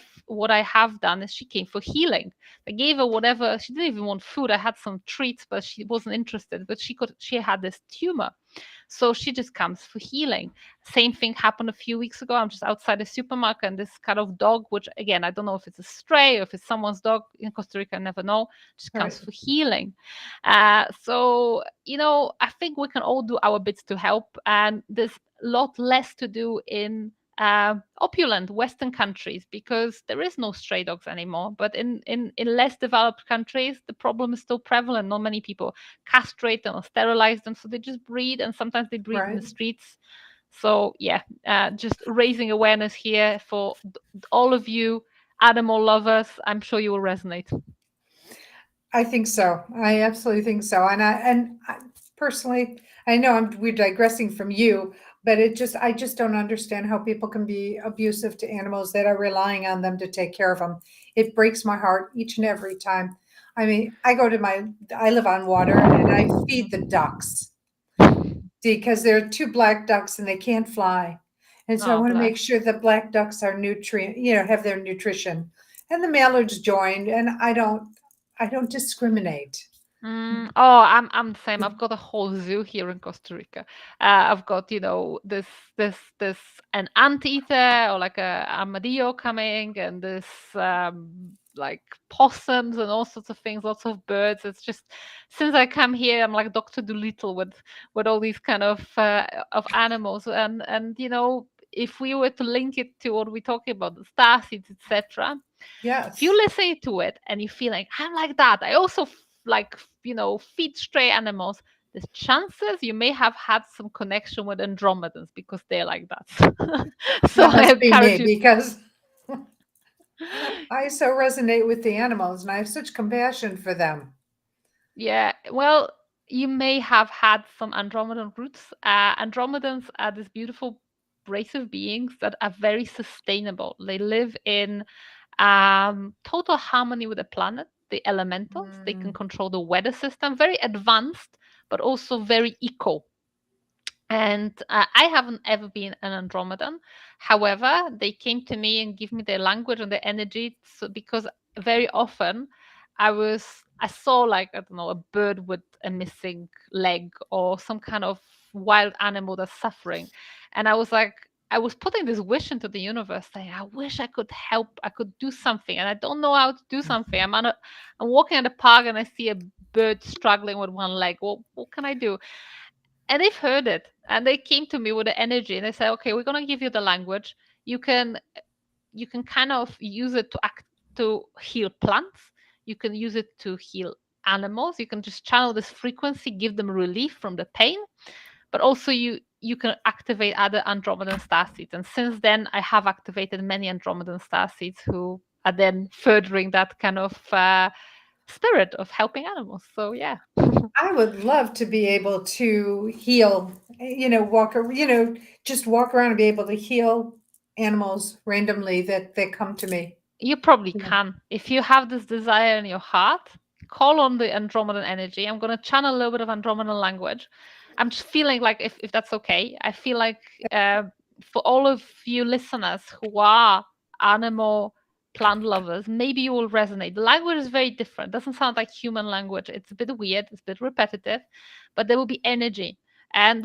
have done is she came for healing. I gave her whatever. She didn't even want food. I had some treats, but she wasn't interested. But she had this tumor, so she just comes for healing. Same thing happened a few weeks ago. I'm just outside a supermarket, and this kind of dog, which again, I don't know if it's a stray or if it's someone's dog in Costa Rica, I never know, just comes Right. for healing. So, I think we can all do our bits to help. And there's a lot less to do in opulent Western countries because there is no stray dogs anymore. But in less developed countries, the problem is still prevalent. Not many people castrate them or sterilize them, so they just breed, and sometimes they breed in the Right. streets. So yeah, just raising awareness here for all of you animal lovers. I'm sure you will resonate. I think so. I absolutely think so. And I personally, I know we're digressing from you, but I just don't understand how people can be abusive to animals that are relying on them to take care of them. It breaks my heart each and every time. I mean, I live on water and I feed the ducks because there are two black ducks and they can't fly. And so I Oh, want to bless. make sure the black ducks are have their nutrition. And the mallards joined, and I don't discriminate. Oh, I'm the same. I've got a whole zoo here in Costa Rica. I've got, this an anteater or like a armadillo coming, and this like possums and all sorts of things, lots of birds. It's just since I come here, I'm like Dr. Dolittle with all these kind of animals, and if we were to link it to what we're talking about, the star seeds, etc. If you Yes. listen to it and you feel like I'm like that, I also like feed stray animals. There's chances you may have had some connection with Andromedans because they're like that. So That I must be encourage me you. because I so resonate with the animals and I have such compassion for them. Yeah, well, you may have had some Andromedan roots. Andromedans are this beautiful race of beings that are very sustainable. They live in total harmony with the planet, the elementals. They can Mm, control the weather system, very advanced, but also very eco. And I haven't ever been an Andromedan. However, they came to me and give me their language and their energy. So because very often I saw like, I don't know, a bird with a missing leg or some kind of wild animal that's suffering. And I was like, I was putting this wish into the universe saying, I wish I could help, I could do something. And I don't know how to do something. I'm walking in the park and I see a bird struggling with one leg. Well, what can I do? And they've heard it and they came to me with the energy and they said, okay, we're going to give you the language. You can kind of use it to heal plants. You can use it to heal animals. You can just channel this frequency, give them relief from the pain, but also you can activate other Andromedan starseeds. And since then I have activated many Andromedan starseeds who are then furthering that kind of spirit of helping animals. So yeah. I would love to be able to heal, just walk around and be able to heal animals randomly that come to me. You probably You know, can. If you have this desire in your heart, call on the Andromedan energy. I'm going to channel a little bit of Andromedan language. I'm just feeling like, if that's okay, I feel like for all of you listeners who are animal plant lovers, maybe you will resonate. The language is very different. It doesn't sound like human language. It's a bit weird, it's a bit repetitive, but there will be energy. And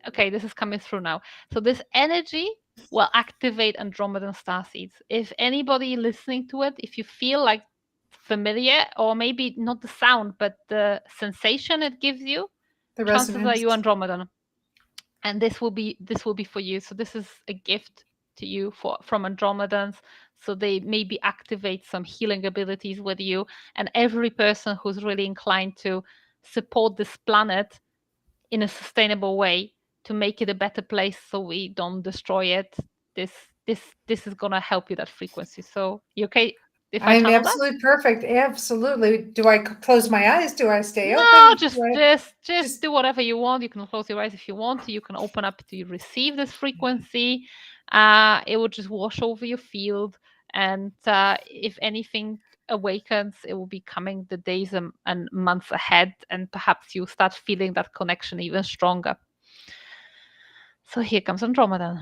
okay, this is coming through now. So this energy will activate Andromedan starseeds. If anybody listening to it, if you feel like familiar, or maybe not the sound, but the sensation it gives you, the chances are you resonance. Andromedan. and this will be for you. So this is a gift to you from Andromedans. So they maybe activate some healing abilities with you, and every person who's really inclined to support this planet in a sustainable way to make it a better place so we don't destroy it. This this is gonna help you that frequency. So you okay if I I'm channel that? absolutely perfect. Absolutely. Do I close my eyes? Do I stay No, open? just Do I just just just do whatever you want. You can close your eyes if you want to. You can open up to receive this frequency. It will just wash over your field, and if anything awakens, it will be coming the days and months ahead, and perhaps you start feeling that connection even stronger. So here comes Andromeda.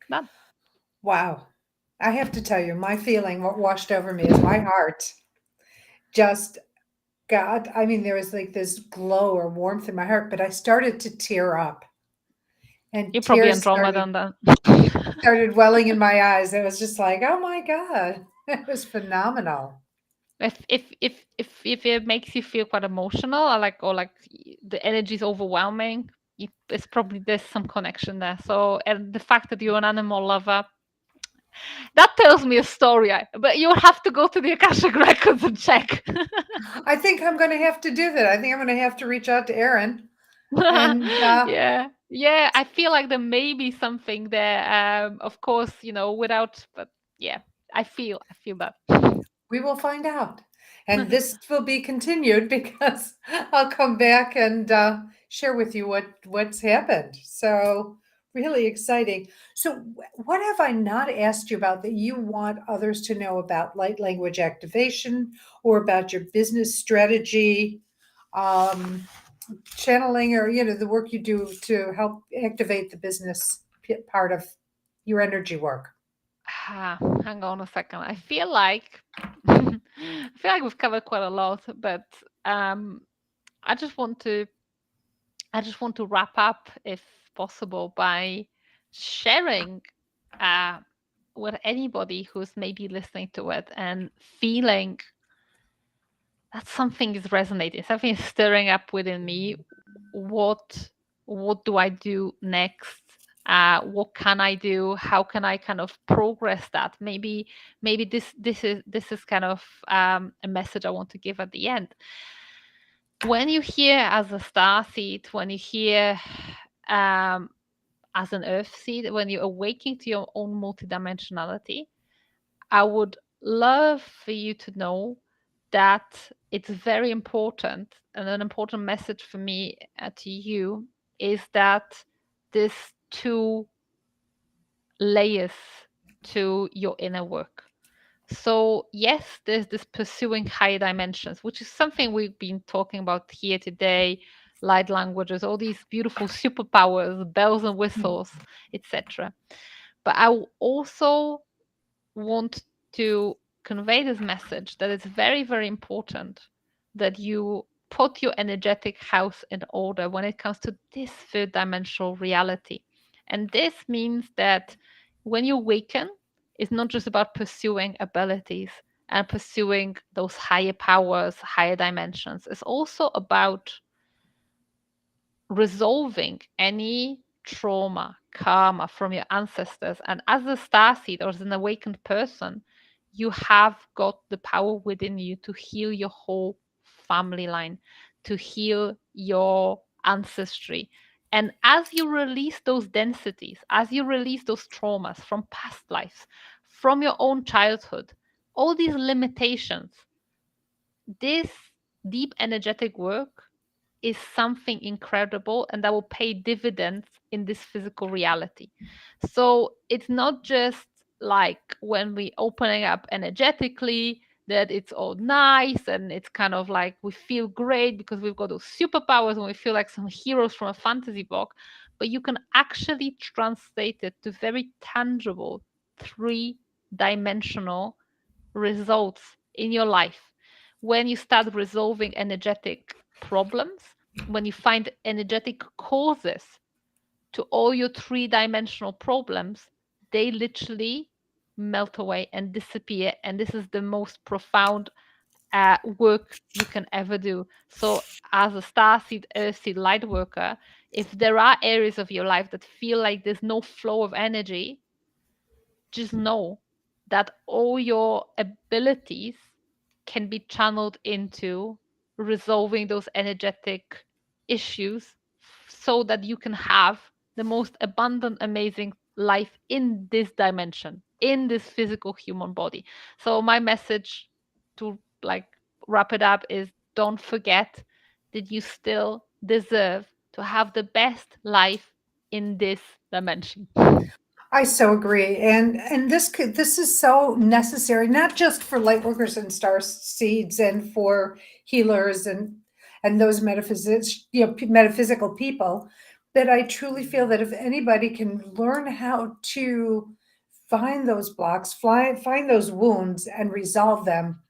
Done. wow. I have to tell you, my feeling, what washed over me is my heart just got, I mean, there was like this glow or warmth in my heart, but I started to tear up and You're probably tears Andromeda then. started welling in my eyes. It was just like, oh my God, it was phenomenal. If it makes you feel quite emotional, or like the energy is overwhelming, it's probably there's some connection there. So, and the fact that you're an animal lover, that tells me a story. But you'll have to go to the Akashic records and check. I think I'm going to have to do that. I think I'm going to have to reach out to Aaron and Yeah, I feel like there may be something there. Of course, without, but yeah, I feel that. we will find out. And this will be continued because I'll come back and share with you what's happened. So really exciting. So what have I not asked you about that you want others to know about light language activation or about your business strategy, um, channeling, or the work you do to help activate the business part of your energy work? Hang on a second. I feel like we've covered quite a lot, but um, I just want to wrap up, if possible, by sharing uh, with anybody who's maybe listening to it and feeling that something is resonating, something is stirring up within me. What do I do next? What can I do? How can I kind of progress that? Maybe this is kind of a message I want to give at the end. When you hear as a star seed, when you hear as an earth seed, when you're awakening to your own multidimensionality, I would love for you to know that it's very important, and an important message for me to you is that there's two layers to your inner work. So, yes, there's this pursuing higher dimensions, which is something we've been talking about here today, light languages, all these beautiful superpowers, bells and whistles, etc. But I also want to convey this message that it's very, very important that you put your energetic house in order when it comes to this third dimensional reality. And this means that when you awaken, it's not just about pursuing abilities and pursuing those higher powers, higher dimensions. It's also about resolving any trauma, karma from your ancestors. And as a starseed or as an awakened person, you have got the power within you to heal your whole family line, to heal your ancestry. And as you release those densities, as you release those traumas from past lives, from your own childhood, all these limitations, this deep energetic work is something incredible and that will pay dividends in this physical reality. So it's not just like when we opening up energetically that it's all nice and it's kind of like we feel great because we've got those superpowers and we feel like some heroes from a fantasy book, but you can actually translate it to very tangible three-dimensional results in your life when you start resolving energetic problems, when you find energetic causes to all your three-dimensional problems, they literally melt away and disappear. And this is the most profound work you can ever do. So, as a starseed, earthseed light worker, if there are areas of your life that feel like there's no flow of energy, just know that all your abilities can be channeled into resolving those energetic issues so that you can have the most abundant, amazing life in this dimension, in this physical human body. So, my message to like wrap it up is don't forget that you still deserve to have the best life in this dimension. I so agree, and this is so necessary, not just for light workers and star seeds, and for healers and those metaphysical people, but I truly feel that if anybody can learn how to find those blocks, find those wounds, and resolve them,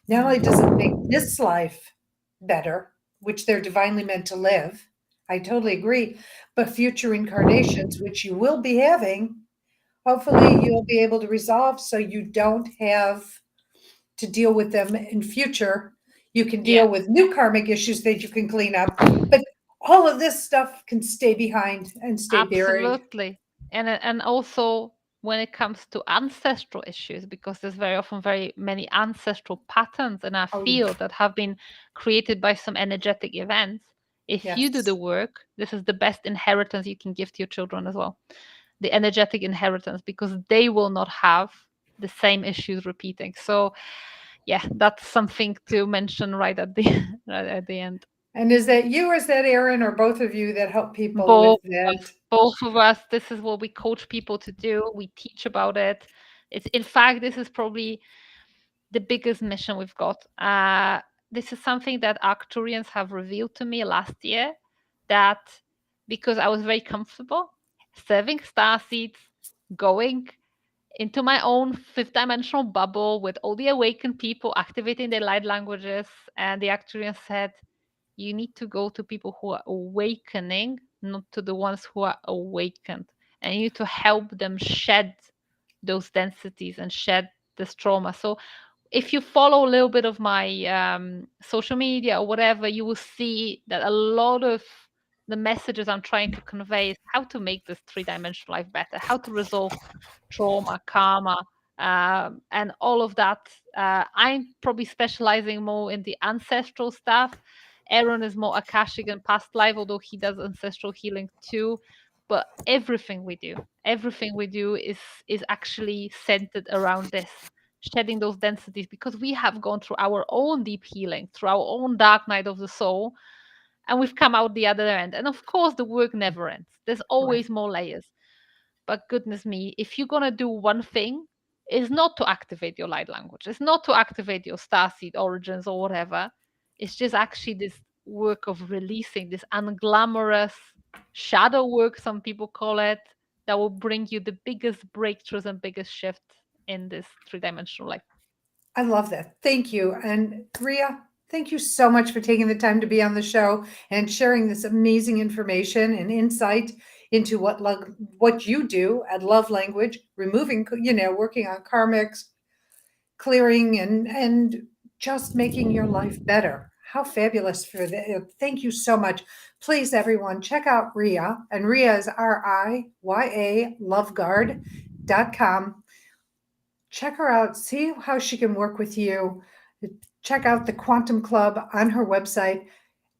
not only does it make this life better, which they're divinely meant to live. I totally agree, but future incarnations, which you will be having. Hopefully, you'll be able to resolve so you don't have to deal with them in future. You can Yeah. deal with new karmic issues that you can clean up, but all of this stuff can stay behind and stay buried. Absolutely. And also when it comes to ancestral issues, because there's very often very many ancestral patterns in our Oh, field that have been created by some energetic events. If you do the yes. work, this is the best inheritance you can give to your children as well. The energetic inheritance, because they will not have the same issues repeating. So yeah, that's something to mention right at the right at the end. And is that you or is that Aaron or both of you that help people Both with of that? us, both of us. This is what we coach people to do. We teach about it. It's in fact, this is probably the biggest mission we've got. This is something that Arcturians have revealed to me last year. That because I was very comfortable serving star seeds, going into my own fifth dimensional bubble with all the awakened people activating their light languages, and the Arcturians said, you need to go to people who are awakening, not to the ones who are awakened. And you need to help them shed those densities and shed this trauma. So if you follow a little bit of my social media or whatever, you will see that a lot of the messages I'm trying to convey is how to make this three-dimensional life better, how to resolve trauma, karma, and all of that. I'm probably specializing more in the ancestral stuff. Aaron is more Akashic and past life, although he does ancestral healing too. But everything we do is actually centered around this, shedding those densities, because we have gone through our own deep healing, through our own dark night of the soul, and we've come out the other end. And of course, the work never ends. There's Right. always more layers. But goodness me, if you're gonna do one thing, is not to activate your light language. It's not to activate your starseed origins or whatever. It's just actually this work of releasing this unglamorous shadow work, some people call it, that will bring you the biggest breakthroughs and biggest shifts in this three-dimensional life. I love that. Thank you. And Ria, thank you so much for taking the time to be on the show and sharing this amazing information and insight into what you do at Love Language, removing, working on karmics, clearing and just making your life better. How fabulous for that. Thank you so much. Please, everyone, check out Riya. And Riya is RIYA Loveguard.com. Check her out, see how she can work with you. Check out the Quantum Club on her website.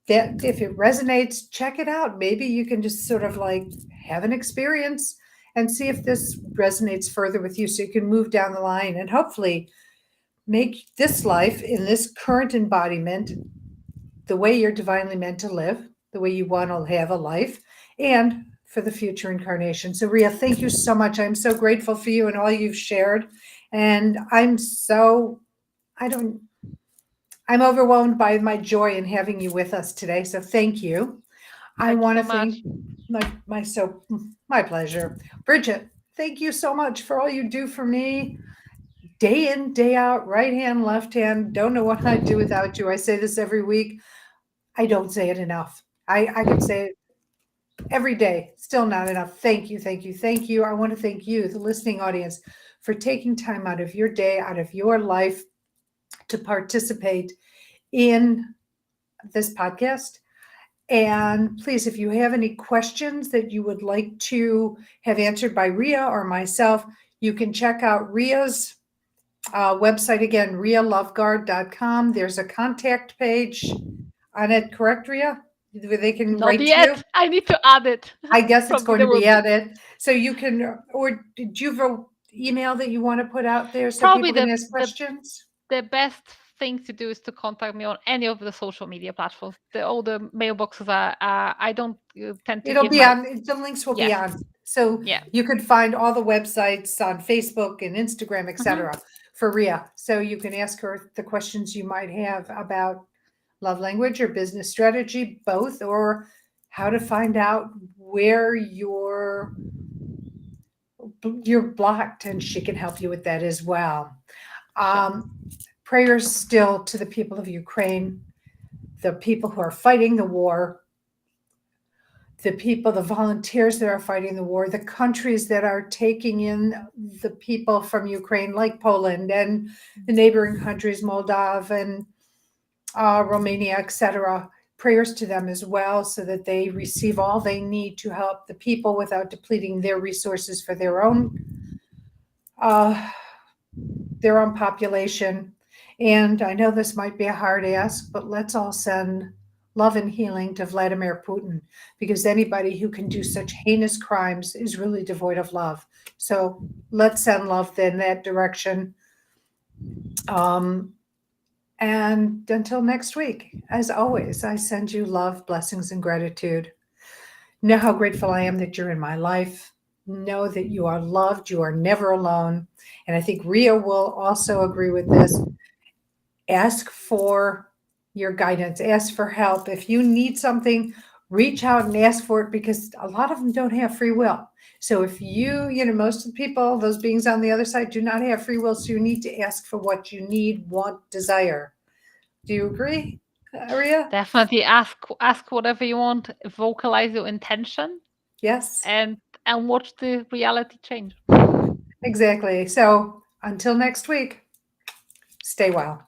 That if it resonates, check it out. Maybe you can just sort of like have an experience and see if this resonates further with you so you can move down the line and hopefully make this life in this current embodiment the way you're divinely meant to live, the way you want to have a life, and for the future incarnation. So, Riya, thank you so much. I'm so grateful for you and all you've shared. And I'm overwhelmed by my joy in having you with us today. So, thank you. I Thank you want so to thank much. my pleasure. Bridget, thank you so much for all you do for me day in, day out, right hand, left hand. Don't know what I'd do without you. I say this every week. I don't say it enough. I could say it every day, still not enough. Thank you, thank you, thank you. I want to thank you, the listening audience, for taking time out of your day, out of your life to participate in this podcast. And please, if you have any questions that you would like to have answered by Riya or myself, you can check out Riya's website again, RiyaLoveguard.com. There's a contact page on it, correct, Riya? Where they can Not write to you. yet. I need to add it. I guess it's Probably going to there will be be. added. So you can, or did you have an email that you want to put out there so Probably people can ask questions? the best thing to do is to contact me on any of the social media platforms. All the mailboxes are. I don't tend to It'll give be my. on, the links will be Yes. on. So Yeah. you could find all the websites on Facebook and Instagram, Mhm. etc. for Riya. So you can ask her the questions you might have about love language or business strategy, both, or how to find out where you're blocked, and she can help you with that as well. Sure. Prayers still to the people of Ukraine, the people who are fighting the war, the people, the volunteers that are fighting the war, the countries that are taking in the people from Ukraine, like Poland and the neighboring countries, Moldova and Romania, etc. Prayers to them as well, so that they receive all they need to help the people without depleting their resources for uh, their own population. And I know this might be a hard ask, but let's all send love and healing to Vladimir Putin, because anybody who can do such heinous crimes is really devoid of love. So let's send love in that direction. And until next week, as always, I send you love, blessings, and gratitude. Know how grateful I am that you're in my life. Know that you are loved. You are never alone. And I think Riya will also agree with this. Ask for your guidance, ask for help. If you need something, reach out and ask for it, because a lot of them don't have free will. So if most of the people, those beings on the other side, do not have free will. So you need to ask for what you need, want, desire. Do you agree, Riya? Definitely ask whatever you want. Vocalize your intention Yes, and watch the reality change. exactly. So until next week, stay well.